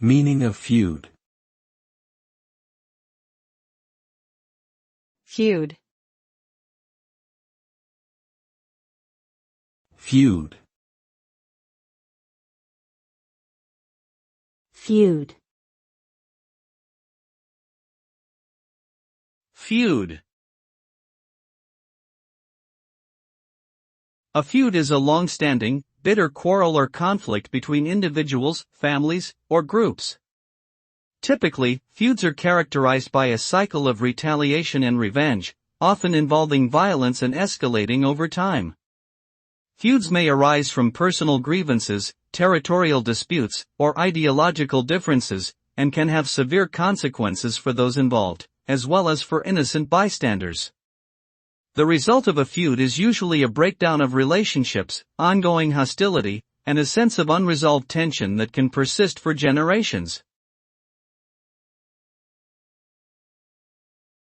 Meaning of feud. Feud. Feud. Feud. Feud. A feud is a long-standing, bitter quarrel or conflict between individuals, families, or groups. Typically, feuds are characterized by a cycle of retaliation and revenge, often involving violence and escalating over time. Feuds may arise from personal grievances, territorial disputes, or ideological differences, and can have severe consequences for those involved, as well as for innocent bystanders. The result of a feud is usually a breakdown of relationships, ongoing hostility, and a sense of unresolved tension that can persist for generations.